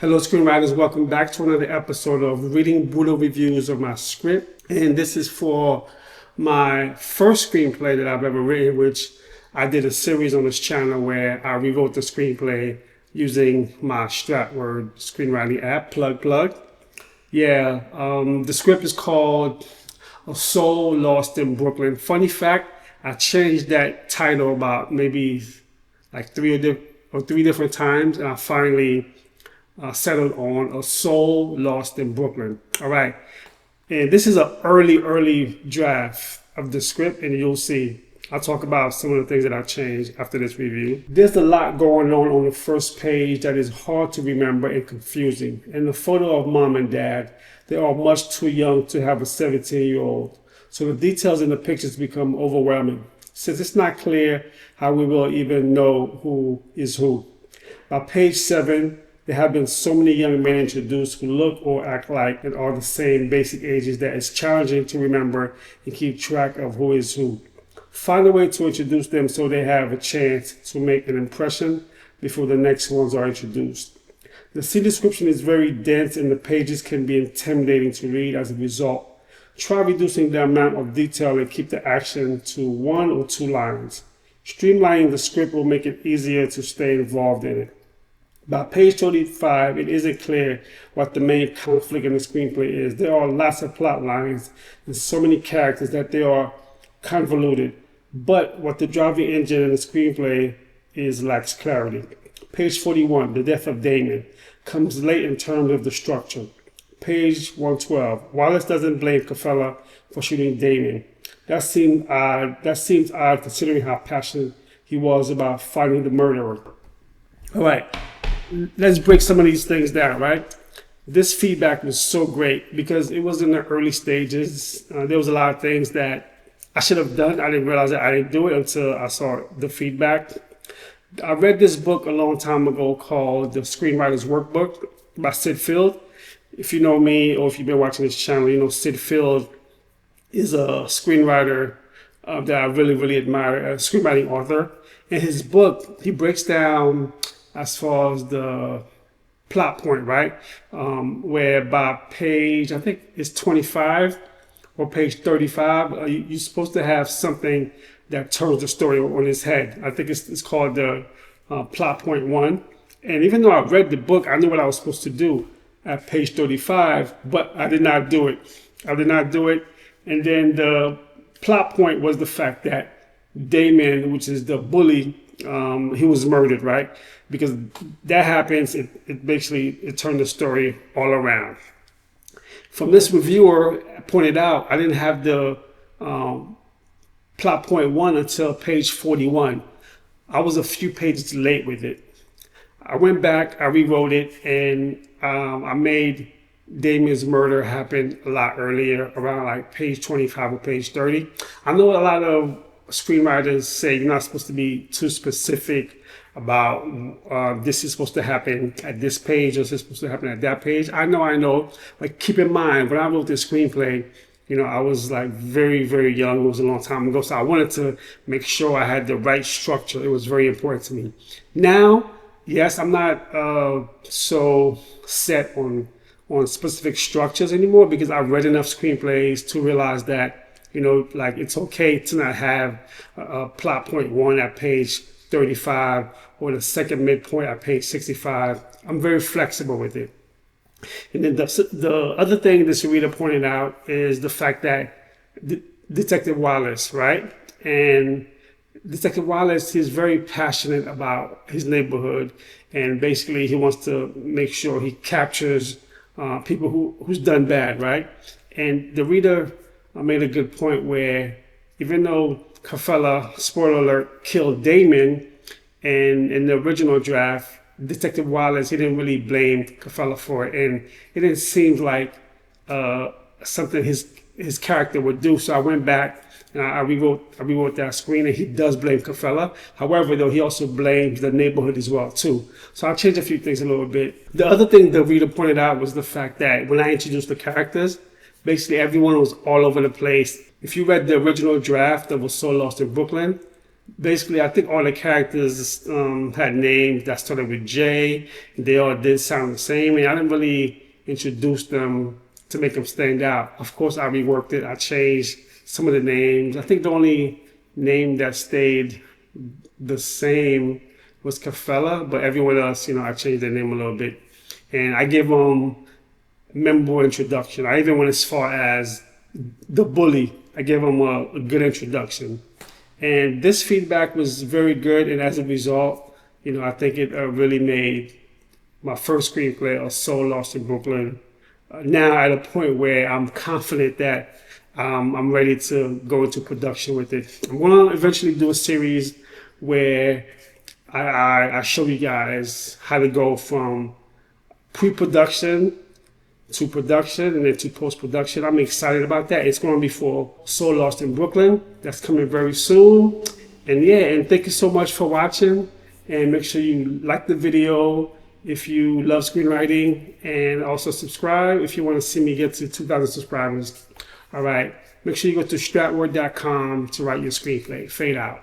Hello, screenwriters. Welcome back to another episode of Reading Brutal Reviews of my script. And this is for my first screenplay that I've ever written, which I did a series on this channel where I rewrote the screenplay using my Stratword screenwriting app, Plug. The script is called A Soul Lost in Brooklyn. Funny fact, I changed that title about maybe like three different times, and I finally settled on A Soul Lost in Brooklyn. All right. And this is an early draft of the script, and you'll see. I'll talk about some of the things that I've changed after this review. There's a lot going on the first page that is hard to remember and confusing. In the photo of mom and dad, they are much too young to have a 17-year-old. So the details in the pictures become overwhelming, since it's not clear how we will even know who is who. By page 7, there have been so many young men introduced who look or act like and are the same basic ages that it's challenging to remember and keep track of who is who. Find a way to introduce them so they have a chance to make an impression before the next ones are introduced. The scene description is very dense and the pages can be intimidating to read as a result. Try reducing the amount of detail and keep the action to 1 or 2 lines. Streamlining the script will make it easier to stay involved in it. By page 35, it isn't clear what the main conflict in the screenplay is. There are lots of plot lines and so many characters that they are convoluted. But what the driving engine in the screenplay is lacks clarity. Page 41, the death of Damon, comes late in terms of the structure. Page 112, Wallace doesn't blame Kafella for shooting Damon. That seems odd considering how passionate he was about finding the murderer. All right. Let's break some of these things down, right? This feedback was so great because it was in the early stages. There was a lot of things that I should have done. I didn't realize that I didn't do it until I saw the feedback. I read this book a long time ago called The Screenwriter's Workbook by Sid Field. If you know me or if you've been watching this channel, you know Sid Field is a screenwriter that I really admire, a screenwriting author. In his book, he breaks down as far as the plot point, right? Where by page, I think it's 25 or page 35, you're supposed to have something that turns the story on its head. I think it's called the plot point 1. And even though I read the book, I knew what I was supposed to do at page 35, but I did not do it. And then the plot point was the fact that Damon, which is the bully, he was murdered, right? Because that happens, it turned the story all around. From this reviewer pointed out, I didn't have the plot point 1 until page 41. I was a few pages late with it. I went back, I rewrote it, and I made Damon's murder happen a lot earlier, around like page 25 or page 30. I know a lot of screenwriters say you're not supposed to be too specific about this is supposed to happen at this page or this is supposed to happen at that page. I know, but keep in mind, when I wrote this screenplay, I was like very young. It was a long time ago, so I wanted to make sure I had the right structure. It was very important to me. Now, yes, I'm not so set on specific structures anymore because I've read enough screenplays to realize that like it's okay to not have a plot point 1 at page 35 or the second midpoint at page 65. I'm very flexible with it. And then the other thing this reader pointed out is the fact that Detective Wallace, right? And Detective Wallace is very passionate about his neighborhood, and basically he wants to make sure he captures people who's done bad, right? And the reader made a good point where even though Kafella, spoiler alert, killed Damon, and in the original draft, Detective Wallace, he didn't really blame Kafella for it, and it didn't seem like something his character would do. So I went back and I rewrote that screen, and he does blame Kafella. However, though, he also blames the neighborhood as well too. So I changed a few things a little bit. The other thing the reader pointed out was the fact that when I introduced the characters, basically everyone was all over the place. If you read the original draft of A Soul Lost in Brooklyn, basically, I think all the characters had names that started with J. They all did sound the same, and I didn't really introduce them to make them stand out. Of course, I reworked it. I changed some of the names. I think the only name that stayed the same was Kafella, but everyone else, I changed their name a little bit. And I give them memorable introduction. I even went as far as the bully. I gave them a good introduction. And this feedback was very good. And as a result, I think it really made my first screenplay of So Lost in Brooklyn now at a point where I'm confident that I'm ready to go into production with it. I'm going to eventually do a series where I show you guys how to go from pre-production to production and then to post-production. I'm excited about that. It's going to be for So Lost in Brooklyn. That's coming very soon. And thank you so much for watching. And make sure you like the video if you love screenwriting, and also subscribe if you want to see me get to 2,000 subscribers. All right. Make sure you go to stratword.com to write your screenplay. Fade out.